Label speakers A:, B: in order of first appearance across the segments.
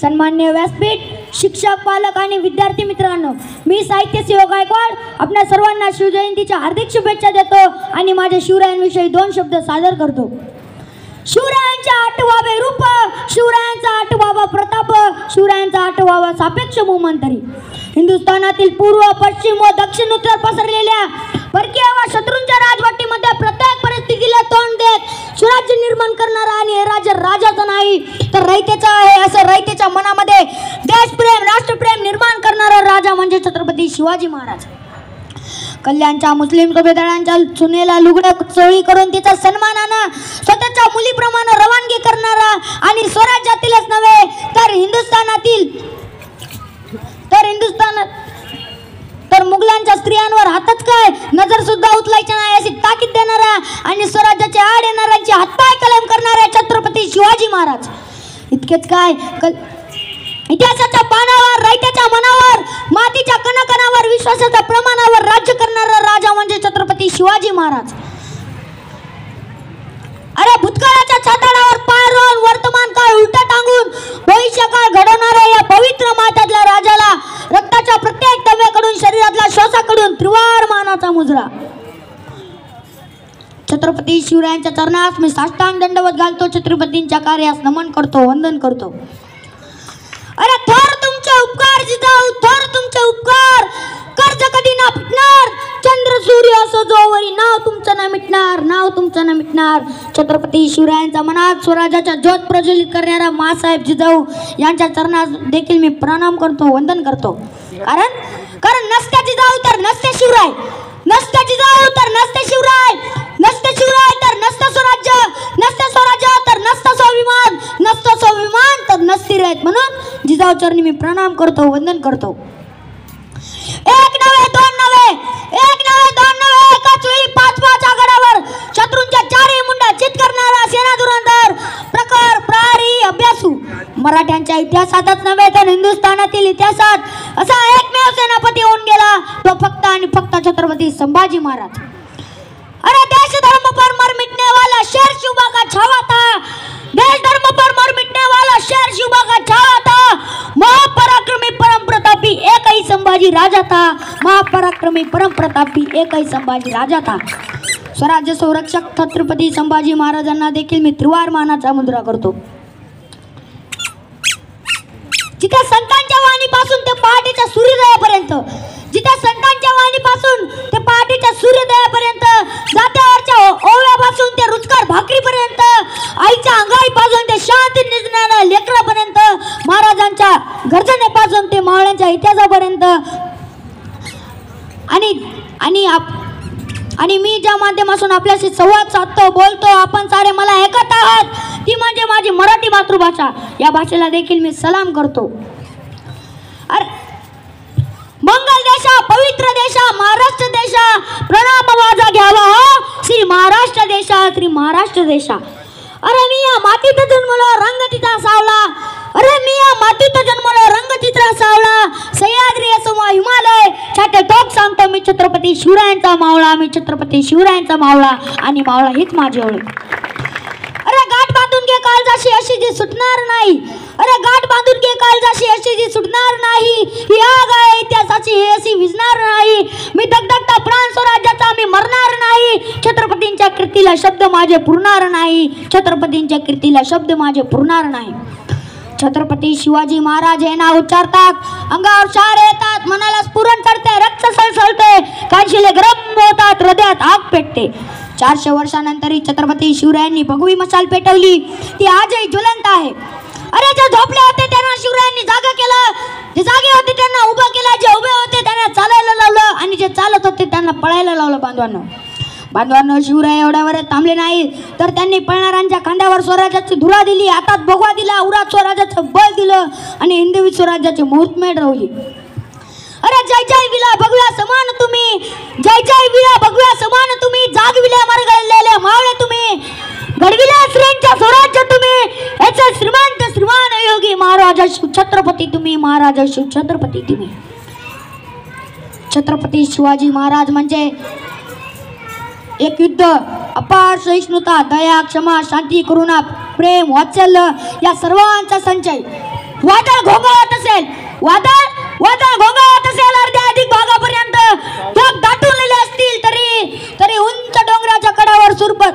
A: सन्माननीय व्यासपीठ, शिक्षक, पालक आणि विद्यार्थी मित्रांनो, मी साहित्य सेवक गायकवाड आपल्या सर्वांना शिवजयंतीच्या हार्दिक शुभेच्छा देतो आणि माझ्या शिवरायांविषयी 2 शब्द सादर करतो. शिवरायांचा 8वावे रूप, शिवरायांचा 8वावा प्रताप, शिवरायांचा 8वावा सापेक्ष भूमंतरी. हिंदुस्थानातील पूर्व, पश्चिम व दक्षिण उत्तर पसरलेल्या परकीय व शत्रूंच्या राजवटीमध्ये प्रत्येक परिस्थितीला तोंड देत स्वराज्य निर्माण करणारा आणि हे राज्य राजाचं नाही तर रयतेचं आहे असं रयतेच्या मनामध्ये देशप्रेम, राष्ट्रप्रेम निर्माण करणारा राजा म्हणजे छत्रपती शिवाजी महाराज. कल्याणच्या मुस्लिम सुभेदारांच्या सुनेला लुगडं चोळी करून तिचा सन्मानानं स्वतःच्या मुलीप्रमाणे रवानगी करणारा आणि स्वराज्यातीलच नव्हे तर मुघलांच्या स्त्रियांवर हातच काय नजर सुद्धा उचलायची नाही अशी ताकीद देणारा आणि स्वराज्याच्या आड येणाऱ्यांचे हातपाय कलम करणारे छत्रपती शिवाजी महाराज. इतकेच काय, इतिहासाच्या पानावर, रयतेच्या मनावर, मातीच्या कणाकणावर, विश्वासाच्या प्रमाणावर राज्य करणारा राजा म्हणजे छत्रपती शिवाजी महाराज. अरे भूतकाळाच्या छाताडावर पाय रोवून वर्तमान काळ उलटा टांगून भविष्य काळ घडवणाऱ्या या पवित्र मातातल्या राजाला रक्ताच्या प्रत्येक तव्याकडून, शरीरातल्या श्वासाकडून त्रिवार मानाचा मुजरा. छत्रपती शिवरायांच्या चरणास मी साष्टांग दंडवत घालतो. छत्रपतींच्या कार्यास नमन करतो, वंदन करतो. अरे थोर तुमचे उपकार जिजाऊ, थोर तुमचे उपकार, कर्ज कधी ना फिटणार, चंद्र सूर्य असो जोवरी नाव तुमचं ना मिटणार, नाव तुमचं ना मिटणार. छत्रपती शिवरायांच्या मनात स्वराज्याच्या ज्योत प्रज्वलित करणारा मासाहेब जिजाऊ यांच्या चरणास देखील मी प्रणाम करतो, वंदन करतो. कारण नसत्या जिजाऊ तर नसते शिवराय, नसत्या जिजाऊ तर नसते शिवराय, नसते शिवराय तर नसतं स्वराज्य, नसते स्वराज्य तर नसतं स्वाभिमान, नसतं स्वाभिमान तर नसती रयत. म्हणून जिजाऊ चरणी मी प्रणाम करतो, वंदन करतो. एक नव्हे दोन नव्हे, एक नव्हे दोन नव्हे, एकाच वेळी 5-5 आघाड्यावर शत्रूंच्या 4ही मुंड्या चित करणारा सेना धुरंधर, प्रखर, प्रहरी, अभ्यासू. मराठ्यांच्या इतिहासातच नव्हे तर हिंदुस्थानातील इतिहासात असा एकमेव सेनापती होऊन गेला तो फक्त आणि फक्त छत्रपती संभाजी महाराज. अरे देश धर्म पर मर मिटने वाला शेर शिवबा का छावा था, देश धर्म पर मर मिटने वाला शेर शिवबा का छावा था, महापराक्रमी परम प्रतापी एक ही संभाजी राजा था, महापराक्रमी परम प्रतापी एक ही संभाजी राजा था. स्वराज्य संरक्षक छत्रपती संभाजी महाराजांना देखील मी त्रिवार मानाचा मुद्रा करतो. जिथे संतांच्या वाणीपासून ते पहाटेच्या सूर्योदयापर्यंत, जिथे संतांच्या वाणीपासून ते पहाटेच्या सूर्योदयापर्यंत, जात्यावरच्या ओव्यापासून ते रुचकर भाकरीपर्यंत, आईच्या अंगाईपासून ते शांती निजणाऱ्या लेकरापर्यंत, महाराजांच्या गर्जनेपासून ते मावळ्यांच्या इतिहासापर्यंत आणि मी ज्या माध्यमातून आपल्याशी संवाद साधतो, बोलतो, आपण सारे मला ऐकत आहात, ती म्हणजे माझी मराठी मातृभाषा. या भाषेला देखील मी सलाम करतो. मंगल देशा, पवित्र देशा, महाराष्ट्र देशा, प्रणाम माझा घ्यावा हो श्री महाराष्ट्र देशा, श्री महाराष्ट्र देशा. अरे मी या मातीत जन्मलो, रंग तिचा सावला, अरे मी या मातीत जन्मलो, रंग तिचा सावला, सह्याद्री असो हिमालय, छाटे टोक सांगतो मी छत्रपती शिवरायांचा मावळा, मी छत्रपती शिवरायांचा मावळा आणि मावळा हीच माझी ओळख. अरे गाठ बांधून घे काळजाशी अशी जी सुटणार नाही, अरे गाठ बांधून घे काळजाशी अशी जी सुटणार नाही, ही आग आहे इतिहासाची ही अशी विझणार नाही, मी दगदगता प्राण स्वराज्याचा मी मरणार नाही, छत्रपतींच्या कीर्तीला शब्द माझे पुरणार नाही, छत्रपतींच्या कीर्तीला शब्द माझे पुरणार नाही. छत्रपती शिवाजी महाराज हे नाव उच्चारतात, अंगावर शार येतात, मनाला स्फुरण चढते, रक्त सळसळते, कानशिले गरम होतात, हृदयात आग पेटते. 400 वर्षानंतरही छत्रपती शिवरायांनी भगवी मशाल पेटवली, ती आजही ज्वलंत आहे. अरे जे झोपले होते त्यांना शिवरायांनी जागा केलं, जे जागे होते त्यांना उभं केलं, जे उभे होते त्यांना चालायला लावलं आणि जे चालत होते त्यांना पळायला लावलं. बांधवांनो शिवराय एवढ्यावर थांबले नाही तर त्यांनी पळणाऱ्यांच्या खांद्यावर स्वराज्याची धुरा दिली, हातात भगवा दिला, उरात स्वराज्याचं बळ दिलं आणि हिंदवी स्वराज्याची मुहूर्तमेढ रोवली. अरे जय जय विला भगव्या समान तुम्ही, जय जय विला भगव्या समान तुम्ही, जागविल्या मरगळलेले मावळे तुम्ही, घडविल्या श्रेंच्या स्वराज्य तुम्ही, याचे श्रीमंत श्रीमान योगी महाराज छत्रपती तुम्ही, महाराज छत्रपती तुम्ही. छत्रपती शिवाजी महाराज म्हणजे एक युद्ध, अपार सहिष्णुता, दया, क्षमा, शांती, करुणा, प्रेम, वात्सल्य या सर्वांचा संचय. वादळ घोंघावत असेल, वादळ घोंघावत असेल, अर्ध्या अधिक भागापर्यंत ढग दाटून असतील तरी उंच डोंगराच्या कडावर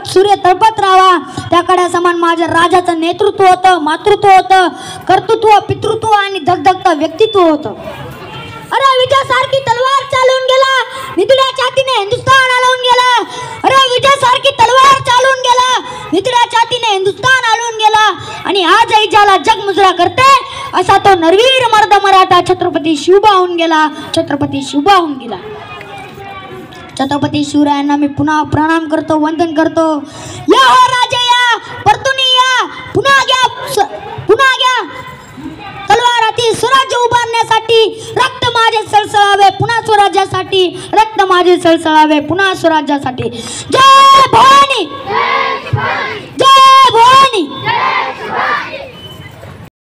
A: सूर्य तळपत राहावा. त्या कड्यासमान माझ्या राजाचं नेतृत्व होतं, मातृत्व होतं, कर्तृत्व, पितृत्व आणि धगधगतं व्यक्तित्व होतं. अरे विजयासारखी तलवार चालून गेला, नितड्या छातीने हिंदुस्थान हलवून गेला. अरे विजयासारखी तलवार चालून गेला, नितड्या छातीने हिंदुस्थान हलवून गेला. आणि आजही ज्याला जग मुजरा करते असा तो नरवीर मर्द मराठा छत्रपती शिवबा होऊन गेला, छत्रपती शिवबा होऊन गेला. छत्रपती शिवरायांना मी पुन्हा प्रणाम करतो, वंदन करतो. या हो राजे या, परतुनी या, पुन्हा घ्या तलवार हाती, स्वराज्य उभारण्यासाठी रक्त माझे सळसळावे पुन्हा स्वराज्यासाठी, रक्त माझे सळसळावे पुन्हा स्वराज्यासाठी. जय भवानी, जय भवानी.